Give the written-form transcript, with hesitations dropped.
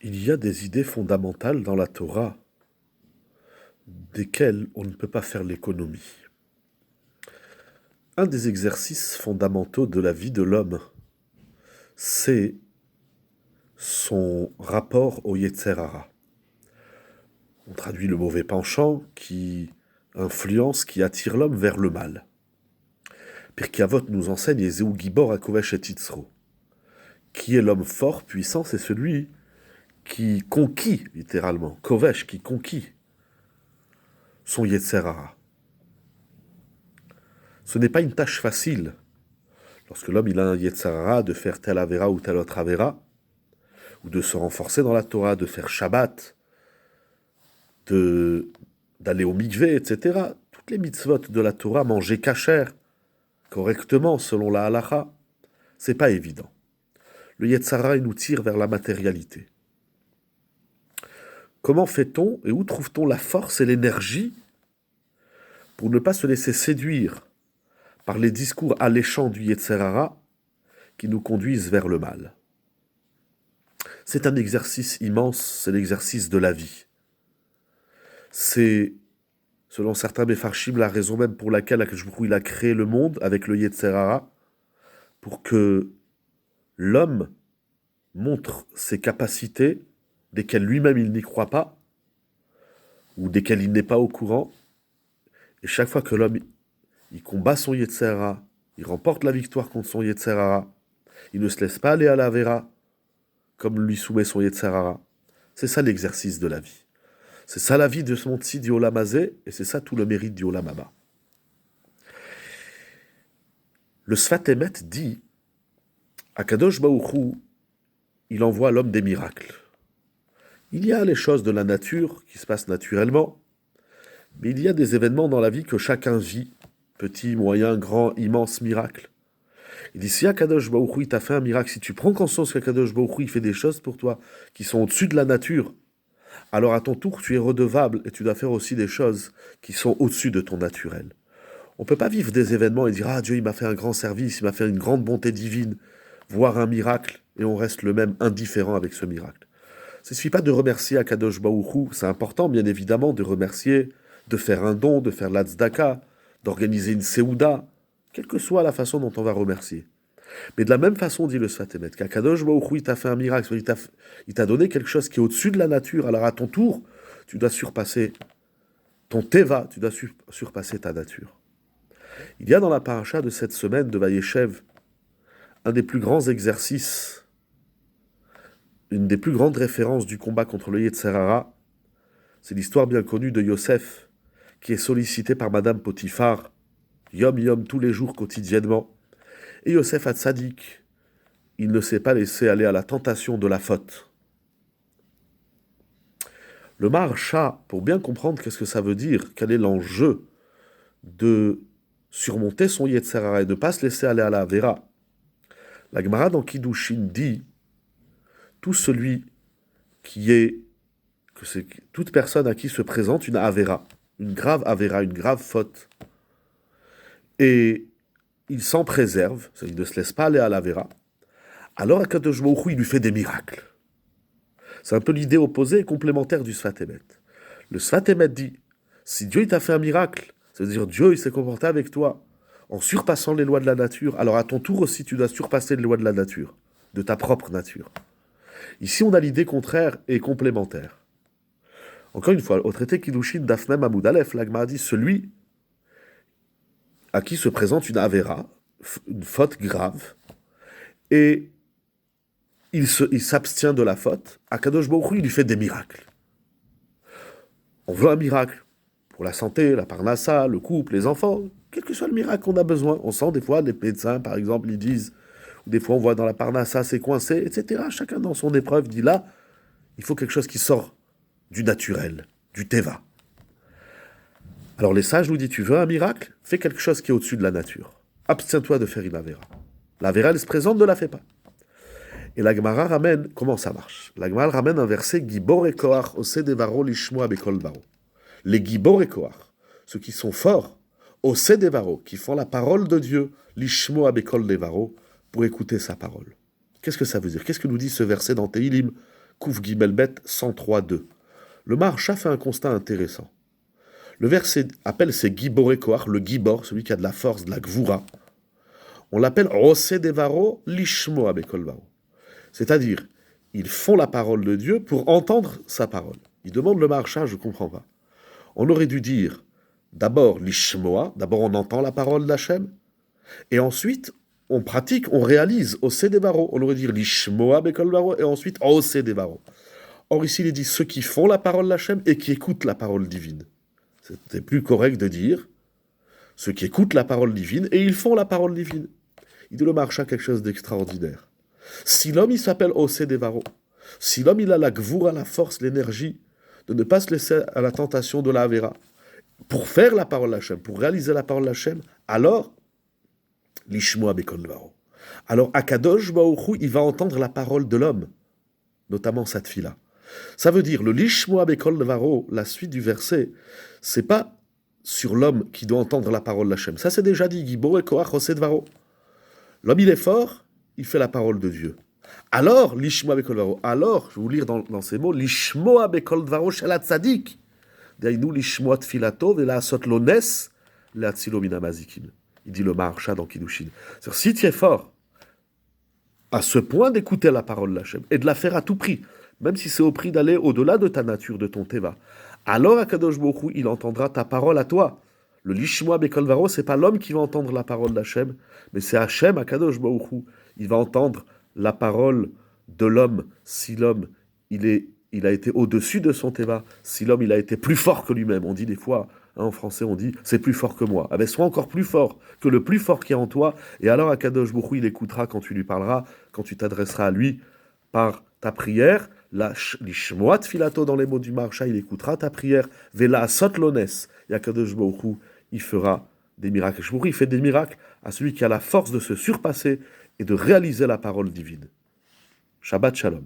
Il y a des idées fondamentales dans la Torah desquelles on ne peut pas faire l'économie. Un des exercices fondamentaux de la vie de l'homme, c'est son rapport au Yetzer Hara. On traduit le mauvais penchant qui influence, qui attire l'homme vers le mal. Pirkei Avot nous enseigne Ezeu Gibor HaKovesh et Yitzro. Qui est l'homme fort, puissant, c'est celui qui conquit, littéralement, Kovesh, qui conquit son Yetzer Hara. Ce n'est pas une tâche facile, lorsque l'homme il a un Yetzer Hara, de faire telle Avera ou telle autre Avera, ou de se renforcer dans la Torah, de faire Shabbat, d'aller au mikvé, etc. Toutes les mitzvot de la Torah, manger kasher, correctement, selon la halacha, c'est pas évident. Le Yetzer Hara, il nous tire vers la matérialité. Comment fait-on et où trouve-t-on la force et l'énergie pour ne pas se laisser séduire par les discours alléchants du Yetzer Hara qui nous conduisent vers le mal? C'est un exercice immense, c'est l'exercice de la vie. C'est, selon certains Mefarshim, la raison même pour laquelle il a créé le monde avec le Yetzer Hara, pour que l'homme montre ses capacités desquelles lui-même il n'y croit pas, ou desquelles il n'est pas au courant. Et chaque fois que l'homme il combat son Yetzer Hara, il remporte la victoire contre son Yetzer Hara, il ne se laisse pas aller à la Vera, comme lui soumet son Yetzer Hara. C'est ça l'exercice de la vie. C'est ça la vie de ce monde-ci du Olam Hazé, et c'est ça tout le mérite du Olam Haba. Le Sfat Emet dit, Akadosh Baruch Hu, il envoie à l'homme des miracles. Il y a les choses de la nature qui se passent naturellement, mais il y a des événements dans la vie que chacun vit, petit, moyen, grand, immense miracle. Il dit, si Akadosh Baruch Hu, il t'a fait un miracle, si tu prends conscience qu'Akadosh Baruch Hu, il fait des choses pour toi qui sont au-dessus de la nature, alors à ton tour, tu es redevable et tu dois faire aussi des choses qui sont au-dessus de ton naturel. On ne peut pas vivre des événements et dire « Ah, Dieu, il m'a fait un grand service, il m'a fait une grande bonté divine », voir un miracle, et on reste le même indifférent avec ce miracle. Il ne suffit pas de remercier Akadosh Baruch Hu, c'est important, bien évidemment, de remercier, de faire un don, de faire la tzedaka, d'organiser une séouda, quelle que soit la façon dont on va remercier. Mais de la même façon, dit le Sfat Emet, qu'Akadosh Baruch Hu, il t'a fait un miracle, il t'a donné quelque chose qui est au-dessus de la nature, alors à ton tour, tu dois surpasser ton teva, tu dois surpasser ta nature. Il y a dans la paracha de cette semaine de Vayeshev un des plus grands exercices, une des plus grandes références du combat contre le Yetzer Hara. C'est l'histoire bien connue de Yosef, qui est sollicité par Madame Potiphar, yom yom, tous les jours, quotidiennement. Et Yosef Hatzadik, il ne s'est pas laissé aller à la tentation de la faute. Le Maharsha, pour bien comprendre qu'est-ce que ça veut dire, quel est l'enjeu de surmonter son Yetzer Hara et de ne pas se laisser aller à la Avera, la Gemara dans Kiddushin dit tout celui qui est, que c'est toute personne à qui se présente une Avera, une grave faute, et il s'en préserve, il ne se laisse pas aller à l'Avera, alors Akadosh Baruch Hu, il lui fait des miracles. C'est un peu l'idée opposée et complémentaire du Sfat Emet. Le Sfat Emet dit, si Dieu il t'a fait un miracle, c'est-à-dire Dieu il s'est comporté avec toi en surpassant les lois de la nature, alors à ton tour aussi tu dois surpasser les lois de la nature, de ta propre nature. Ici on a l'idée contraire et complémentaire. Encore une fois, au traité Kiddushin d'Afmem Amoud Aleph, l'Agma dit celui à qui se présente une Avera, une faute grave, et il s'abstient de la faute, Akadosh Baruch Hu, il lui fait des miracles. On veut un miracle pour la santé, la parnassa, le couple, les enfants, quel que soit le miracle qu'on a besoin. On sent des fois, les médecins, par exemple, ils disent, ou des fois on voit dans la parnassa, c'est coincé, etc. Chacun dans son épreuve dit là, il faut quelque chose qui sort du naturel, du teva. Alors les sages nous disent, tu veux un miracle? Fais quelque chose qui est au-dessus de la nature. Abstiens-toi de faire une avera. L'avera, elle se présente, ne la fais pas. Et la Gemara ramène, comment ça marche? La Gemara ramène un verset, Gibor et Koach, ose devaro lishmoa bekol baro. Les Gibor et Koach, ceux qui sont forts, ose devaro, qui font la parole de Dieu, lishmoa bekol devaro, pour écouter sa parole. Qu'est-ce que ça veut dire? Qu'est-ce que nous dit ce verset dans Tehilim Kouf Gimel Bet 103.2. Le Maharsha fait un constat intéressant. Le verset appelle ces Giboré Koach, le Gibor, celui qui a de la force, de la Gvura. On l'appelle Rosé Devaro Lishmoa Bekol Varo. C'est-à-dire, ils font la parole de Dieu pour entendre sa parole. Il demande le Maharsha, je ne comprends pas. On aurait dû dire d'abord Lishmoa, d'abord on entend la parole d'Hachem, et ensuite on pratique, on réalise Osé Devaro. On aurait dû dire Lishmoa Bekol Varo, et ensuite Osé Devaro. Or ici, il est dit ceux qui font la parole d'Hachem et qui écoutent la parole divine. C'était plus correct de dire ceux qui écoutent la parole divine et ils font la parole divine. Il dit le Maharsha quelque chose d'extraordinaire. Si l'homme il s'appelle Osé Devaro, si l'homme il a la gvoura, la force, l'énergie de ne pas se laisser à la tentation de la Avera, pour faire la parole d'Hachem, pour réaliser la parole d'Hachem, alors l'Ishmoa Bekol Varo. Alors Akadosh Baruch Hu, il va entendre la parole de l'homme, notamment cette fille-là. Ça veut dire, le Lishmoa Bekol Varo, la suite du verset, c'est pas sur l'homme qui doit entendre la parole d'Hachem. Ça c'est déjà dit, Gibor et Koach Osé Devaro. L'homme il est fort, il fait la parole de Dieu. Alors, Lishmoa Bekol Varo, alors, je vais vous lire dans ces mots, Lishmoa Bekol Varo Shel HaTzadik, Daïnou Lishmoa Tfilato Ve'la'asot lo nes le'atzilo min hamazikim. Il dit le Maharsha dans Kiddushin. C'est-à-dire, si tu es fort, à ce point d'écouter la parole d'Hachem et de la faire à tout prix, même si c'est au prix d'aller au-delà de ta nature, de ton teva, alors Akadosh Baruch Hu, il entendra ta parole à toi. Le Lishmoa Bekol Varo, c'est pas l'homme qui va entendre la parole d'Hachem, mais c'est Hachem, Akadosh Baruch Hu. Il va entendre la parole de l'homme si l'homme il a été au-dessus de son teva, si l'homme il a été plus fort que lui-même. On dit des fois, en français on dit c'est plus fort que moi. Ah ben sois encore plus fort que le plus fort qui est en toi, et alors Akadosh Baruch Hu, il écoutera quand tu lui parleras, quand tu t'adresseras à lui par ta prière. Lishmoa Tfilato dans les mots du Maharsha, il écoutera ta prière. Ve'la'asot lo nes, et Akadosh Baruch Hu, il fera des miracles. Il fait des miracles à celui qui a la force de se surpasser et de réaliser la parole divine. Shabbat Shalom.